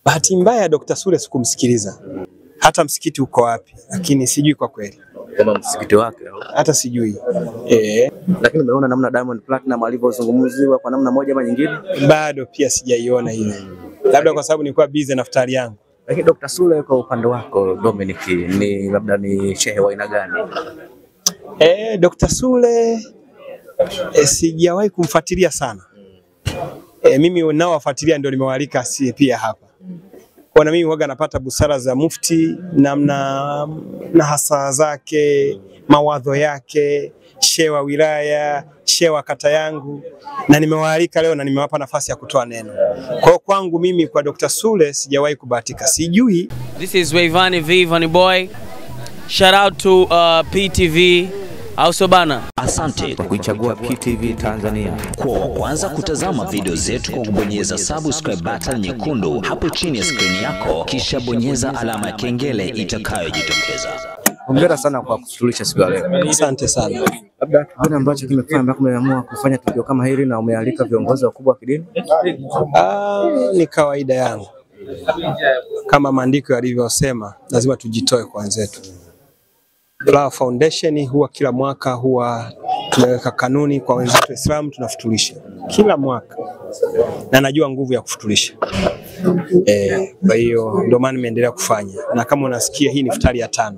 Bahati mbaya Dr. Sule sikumsikiliza. Hata msikiti uko wapi, lakini sijui kwa kweli. Kama msikiti wake hata sijui. Lakini umeona namna Diamond Platinum alivyozungumziwa kwa namna moja ama nyingine? Bado pia sijaiona hiyo. Labda kwa sababu nilikuwa busy na futari yangu. Lakini Dr. Sule kwa upande wako Dominic, ni labda ni shehe wa aina gani? Dr. Sule sijawahi kumfuatilia sana. Mimi naowafuatilia ndio nimewalika si pia hapa. Kwa na mimi huaga napata busara za mufti, namna na hasa zake, mawadho yake, shehe wa wilaya, shehe wa kata yangu, na nimewaalika leo na nimewapa nafasi ya kutoa neno. Kwa kwangu mimi kwa Dr. Sule sijawahi kubahatika. Sijui. This is Wayvani V Vanny Boy. Shout out to PTV Ausobana. Asante kwa kuichagua PTV Tanzania. Kwa wa kwanza kutazama video zetu kwa kubonyeza subscribe button nyekundu hapo chini ya screen yako, kisha bonyeza alama ya kengele itakayojitokeza. Hongera sana kwa kushughulisha siku ya leo. Asante sana. Labda kitu ambacho kimefanya mpaka umeamua kufanya tukio kama hili na umealika viongozi wakubwa wa kidini? Ni kawaida yangu. Kama maandiko yalivyosema, lazima tujitoe kwa wenzetu. Flower Foundation huwa kila mwaka huwa tunaweka kanuni kwa wenzetu Waislamu, tunafutulisha kila mwaka. Na najua nguvu ya kufutulisha. Kwa hiyo ndio maana nimeendelea kufanya. Na kama unasikia hii ni futari ya 5.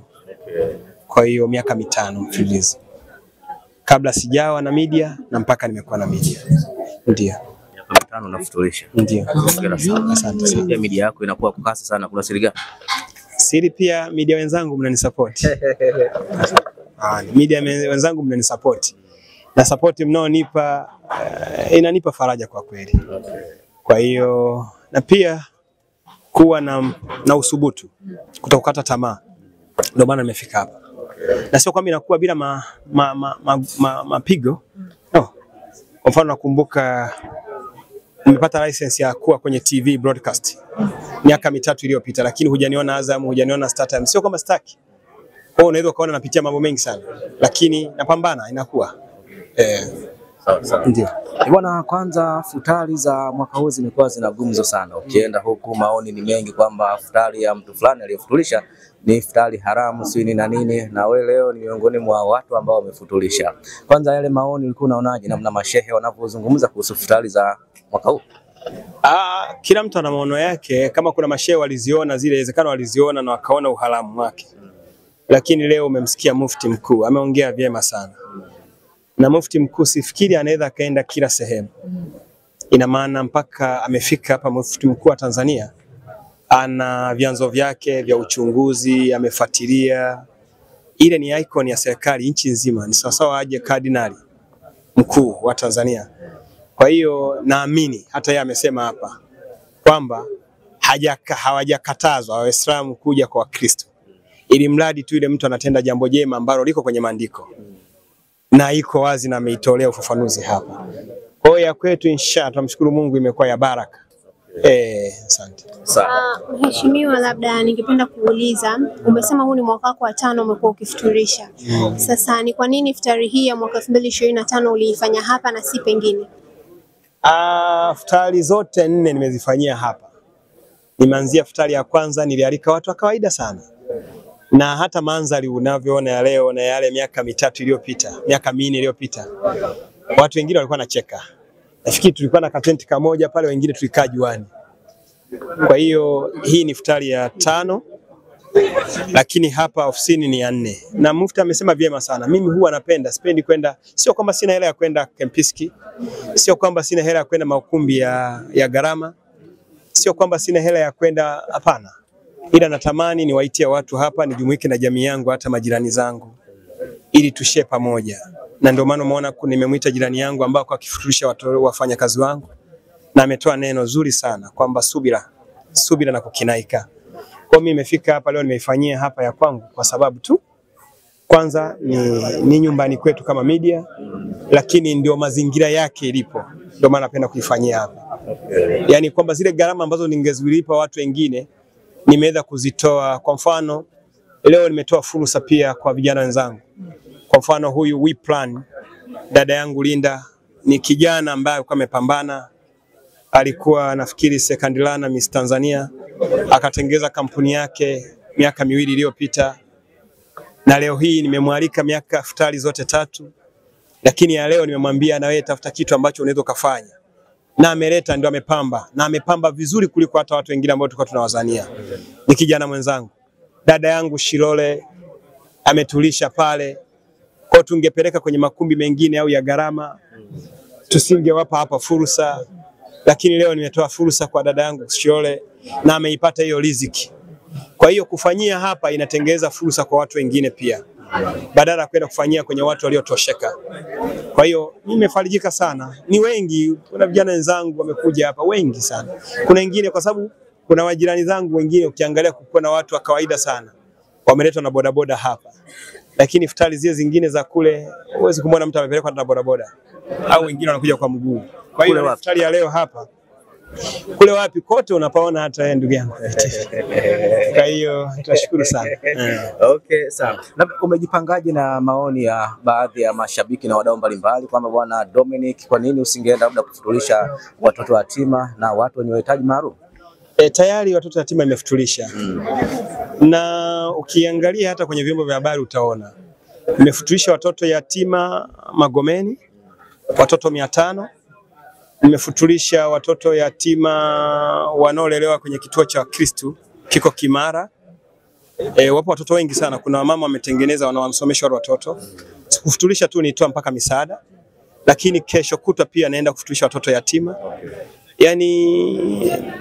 Kwa hiyo miaka 5 mfululizo. Kabla sijawa na media na mpaka nimekuwa na media. Ndio. Miaka 5 unafutulisha. Ndio. Asante sana. Media yako inakuwa kwa kasi sana, kuna siri gani? Siri pia media wenzangu mnanisupport. Media wenzangu mnanisupport. Na support mnaonipa inanipa faraja kwa kweli. Kwa hiyo na pia kuwa na usubutu, kutokata tamaa. Ndio maana nimefika hapa. Na sio kwamba inakuwa bila mapigo. No. Kwa mfano nakumbuka nimepata license ya kuwa kwenye TV broadcast miaka 3 iliyopita, lakini hujaniona Azam, hujaniona Star Time. Sio kama staki. Kwa unaweza kuona napitia mambo mengi sana, lakini napambana inakuwa. Sawa. Ndio. Bwana, kwanza futari za mwaka huu zimekuwa zina gumzo sana. Ukienda huku maoni ni mengi kwamba futari ya mtu fulani aliyefutulisha ni futari haramu, sio na nini, na wewe leo ni miongoni mwa watu ambao wamefutulisha. Kwanza yale maoni ulikuwa unaonaje namna mashehe wanapozungumza kuhusu futari za mwaka huu? Kila mtu ana maono yake. Kama kuna mashehe waliziona zile, inawezekana waliziona na wakaona uharamu wake. Lakini leo umemsikia mufti mkuu, ameongea vyema sana. Na mufti mkuu sifikiri anaweza kaenda kila sehemu. Ina maana mpaka amefika hapa mufti mkuu wa Tanzania, ana vyanzo vyake vya uchunguzi, amefuatilia. Ile ni icon ya serikali nchi nzima. Ni sawasawa aje kardinali mkuu wa Tanzania. Kwa hiyo naamini hata yeye amesema hapa kwamba hawajakatazwa Waislamu kuja kwa Wakristo, ili mradi tu ile mtu anatenda jambo jema ambalo liko kwenye maandiko na iko wazi na ameitolea ufafanuzi hapa. Kwa hiyo ya kwetu inshallah tunamshukuru Mungu imekuwa ya baraka. Asante. Mheshimiwa, labda ningependa kuuliza, umesema huu ni mwaka wako wa 5 umekuwa ukifuturisha. Sasa ni kwa nini iftari hii ya mwaka 2025 uliifanya hapa na si pengine? Futari zote 4 nimezifanyia hapa. Nimeanzia futari ya kwanza nilialika watu wa kawaida sana. Na hata mandhari unavyoona ya leo na yale miaka 3 iliyopita, miaka 4 iliyopita, watu wengine walikuwa wanacheka. Nafikiri tulikuwa na katenti kamoja pale, wengine tulikaa juani. Kwa hiyo hii ni futari ya 5, lakini hapa ofisini ni ya 4. Na mufti amesema vyema sana. Mimi huwa napenda, sipendi kwenda, sio kwamba sina hela ya kwenda Kempiski, sio kwamba sina hela ya kwenda maukumbi ya gharama, sio kwamba sina hela ya kwenda, hapana. Ila natamani niwaitie watu hapa, nijumuike na jamii yangu, hata majirani zangu, ili tushare pamoja. Na ndio maana umeona nimemwita jirani yangu ambao kwa kifuturisha watu wafanya kazi wangu, na ametoa neno zuri sana kwamba subira na kukinaika. Kwa mimi nimefika hapa leo, nimeifanyia hapa ya kwangu kwa sababu tu kwanza ni nyumbani kwetu kama media, lakini ndio mazingira yake ilipo. Ndio maana napenda kuifanyia hapa. Yaani kwamba zile gharama ambazo ningezilipa watu wengine nimeweza kuzitoa. Kwa mfano leo nimetoa fursa pia kwa vijana wenzangu. Kwa mfano huyu We Plan, dada yangu Linda, ni kijana ambaye alikuwa amepambana, alikuwa nafikiri second runner Miss Tanzania, akatengeza kampuni yake miaka 2 iliyopita, na leo hii nimemwalika miaka iftari zote 3, lakini ya leo nimemwambia na wewe tafuta kitu ambacho unaweza kufanya, na ameleta, ndio amepamba, na amepamba vizuri kuliko hata watu wengine ambao tulikuwa tunawazania. Ni kijana mwenzangu, dada yangu Shilole ametulisha pale, kwa tungepeleka kwenye makumbi mengine au ya gharama tusingewapa hapa fursa, lakini leo nimetoa fursa kwa dada yangu Shilole na ameipata hiyo riziki. Kwa hiyo kufanyia hapa inatengeza fursa kwa watu wengine pia, badala ya kwenda kufanyia kwenye watu waliotosheka. Kwa hiyo nimefarijika sana. Ni wengi, kuna vijana wenzangu wamekuja hapa wengi sana. Kuna wengine kwa sababu kuna wajirani zangu wengine ukiangalia kuko na watu wa kawaida sana, wameletwa na bodaboda hapa. Lakini iftari zile zingine za kule huwezi kumwona mtu amepelekwa na bodaboda, au wengine wanakuja kwa mguu. Kwa hiyo iftari ya leo hapa, kule wapi kote unapaona hata ndugu yangu. Kwa hiyo tunashukuru sana. Okay, sawa. Na umejipangaje na maoni ya baadhi ya mashabiki na wadau mbalimbali kwamba bwana Dominic, kwa nini usingeenda labda kufuturisha watoto yatima na watu wenye uhitaji maalum? Tayari watoto yatima imefuturisha. Na ukiangalia hata kwenye vyombo vya habari utaona nimefuturisha watoto yatima Magomeni, watoto 500. Nimefuturisha watoto yatima wanaolelewa kwenye kituo cha Kristo kiko Kimara. Wapo watoto wengi sana, kuna wamama wametengeneza wanawasomesha wale watoto. Sikufuturisha tu, nitoa mpaka misaada, lakini kesho kutwa pia naenda kufuturisha watoto yatima. Yani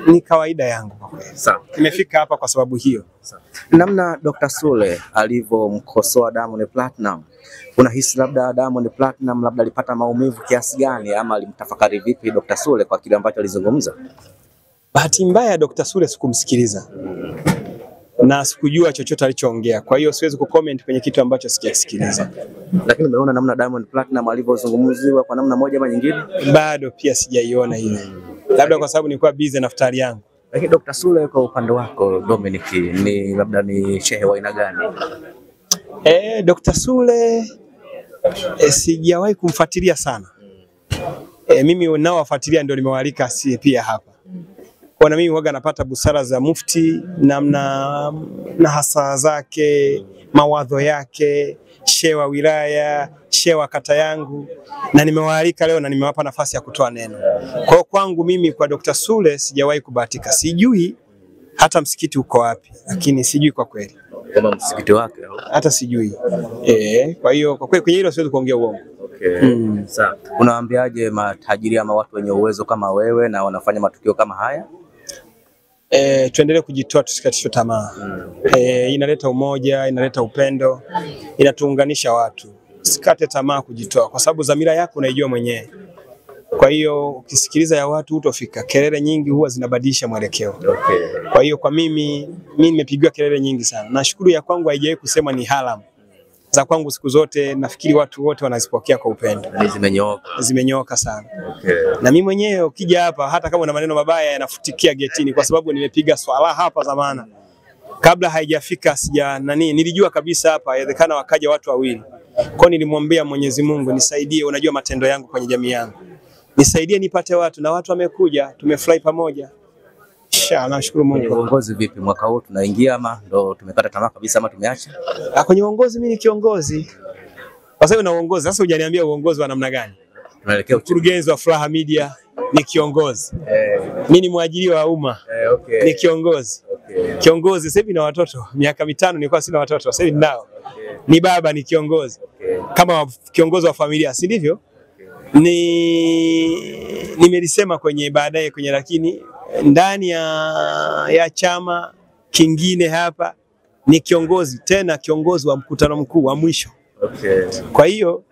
ni kawaida yangu kwa kweli. Sawa. Nimefika hapa kwa sababu hiyo. Sawa. Namna Dr. Sule alivyomkosoa Diamond Platinum, unahisi labda Diamond Platinum labda alipata maumivu kiasi gani, ama alimtafakari vipi Dr. Sule kwa kile ambacho alizungumza? Bahati mbaya Dr. Sule sikumsikiliza na sikujua chochote alichoongea, kwa hiyo siwezi kucomment kwenye kitu ambacho sijasikiliza. Lakini umeona namna Diamond Platinum alivyozungumziwa kwa namna moja ama nyingine? Bado pia sijaiona hiyo. Labda kwa sababu nilikuwa busy na iftari yangu. Lakini Dr. Sule, kwa upande wako Dominic, ni labda ni shehe wa aina gani? Dr. Sule sijawahi kumfuatilia sana. Mimi unaowafuatilia ndio nimewalika si pia hapa. Kwa na mimi huaga napata busara za mufti, namna na hasa zake, mawadho yake, shehe wa wilaya, shehe wa kata yangu, na nimewaalika leo na nimewapa nafasi ya kutoa neno. Kwa hiyo kwangu mimi kwa Dr. Sule sijawahi kubahatika. Sijui hata msikiti uko wapi, lakini sijui kwa kweli. Kama msikiti wake hata sijui. Kwa hiyo kwa kweli kwenye hilo siwezi kuongea uongo. Okay. Sawa. Unawaambiaje matajiri ama watu wenye uwezo kama wewe na wanafanya matukio kama haya? Tuendelee kujitoa, tusikatishwe tamaa. Inaleta umoja, inaleta upendo, inatuunganisha watu. Usikate tamaa kujitoa, kwa sababu dhamira yako unaijua mwenyewe. Kwa hiyo ukisikiliza ya watu utofika. Kelele nyingi huwa zinabadilisha mwelekeo. Okay. Kwa hiyo kwa mimi nimepigiwa kelele nyingi sana. Nashukuru ya kwangu haijawahi kusema ni haramu. Za kwangu siku zote nafikiri watu wote wanazipokea kwa upendo. Zimenyooka sana. Okay. Na mimi mwenyewe ukija hapa hata kama una maneno mabaya yanafutikia getini, kwa sababu nimepiga swala hapa zamana. Kabla haijafika nilijua kabisa hapa inawezekana wakaja watu wawili. Kwa nilimwambia Mwenyezi Mungu nisaidie, unajua matendo yangu kwenye jamii yangu. Nisaidie nipate watu, na watu wamekuja, tumefurahi pamoja. Inshallah, nashukuru Mungu. Uongozi vipi mwaka huu, tunaingia ama ndo tumekata tamaa kabisa ama tumeacha? Kwenye uongozi mimi ni kiongozi. Kwa sababu na uongozi, sasa hujaniambia uongozi wa namna gani? Tunaelekea mkurugenzi wa Furaha Media ni kiongozi. Mimi ni mwajiriwa wa umma. Okay. Ni kiongozi. Okay. Kiongozi sasa hivi na watoto, miaka 5 nilikuwa sina watoto, sasa hivi ninao. Okay. Ni baba, ni kiongozi. Okay. Kama kiongozi wa familia, si ndivyo? Nimelisema kwenye baadaye kwenye, lakini ndani ya chama kingine hapa ni kiongozi, tena kiongozi wa mkutano mkuu wa mwisho. Okay. Kwa hiyo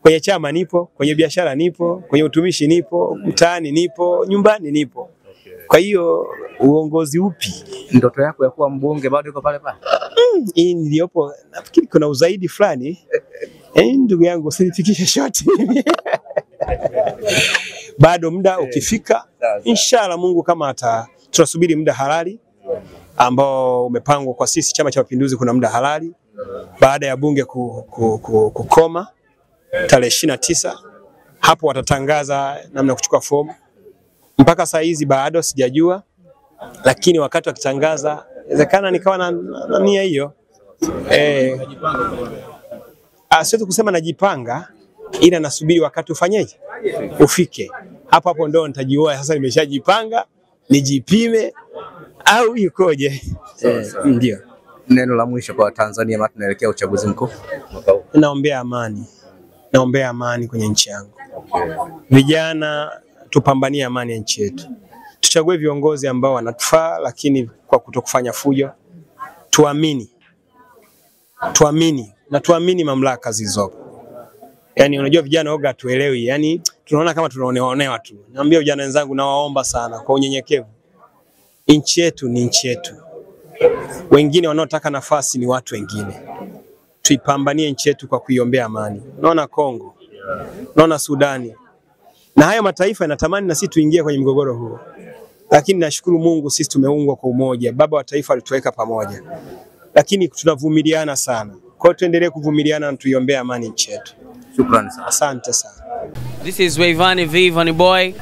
kwenye chama nipo, kwenye biashara nipo, kwenye utumishi nipo, mtaani nipo, nyumbani nipo. Okay. Kwa hiyo uongozi upi? Ndoto yako ya kuwa mbunge bado iko pale pale? Hii niliopo nafikiri kuna uzaidi fulani. Ndugu yangu usinifikishe shoti. Bado muda ukifika, inshallah Mungu kama tunasubiri muda halali ambao umepangwa kwa sisi Chama cha Mapinduzi. Kuna muda halali baada ya bunge kukoma tarehe 29, hapo watatangaza namna kuchukua fomu. Mpaka saa hizi bado sijajua, lakini wakati wakitangaza inawezekana nikawa na nia hiyo. Siwezi kusema najipanga, ila nasubiri wakati ufanyeje, ufike. Hapo ndo nitajua sasa nimeshajipanga, nijipime au ikoje. Ndio. Neno la mwisho kwa Tanzania maana tunaelekea uchaguzi mkuu mwaka huu. Naombea amani. Naombea amani kwenye nchi yangu. Vijana tupambanie amani ya nchi yetu. Tuchague viongozi ambao wanatufaa, lakini kwa kutokufanya fujo. Tuamini na tuamini mamlaka zilizopo. Yaani unajua vijana oga tuelewi, yani tunaona kama tunaonewa tu. Naambia vijana wenzangu, nawaomba sana kwa unyenyekevu. Nchi yetu ni nchi yetu. Wengine wanaotaka nafasi ni watu wengine. Tuipambanie nchi yetu kwa kuiombea amani. Naona Kongo, naona Sudani, na haya mataifa yanatamani na sisi tuingie kwenye mgogoro huo. Lakini nashukuru Mungu sisi tumeungwa kwa umoja. Baba wa taifa alituweka pamoja. Lakini tunavumiliana sana. Kwa hiyo tuendelee kuvumiliana na tuiombee amani nchi yetu. Shukrani sana. Asante sana. This is Wayvani V, Vanny Boy.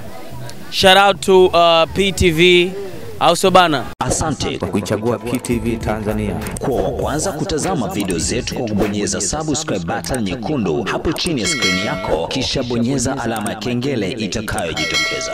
Shout out to PTV. Auso bana. Asante Kwa kuichagua PTV Tanzania. kwa wa kwanza kutazama video zetu kwa kubonyeza subscribe button nyekundu hapo chini ya screen yako, kisha bonyeza alama ya kengele itakayojitokeza.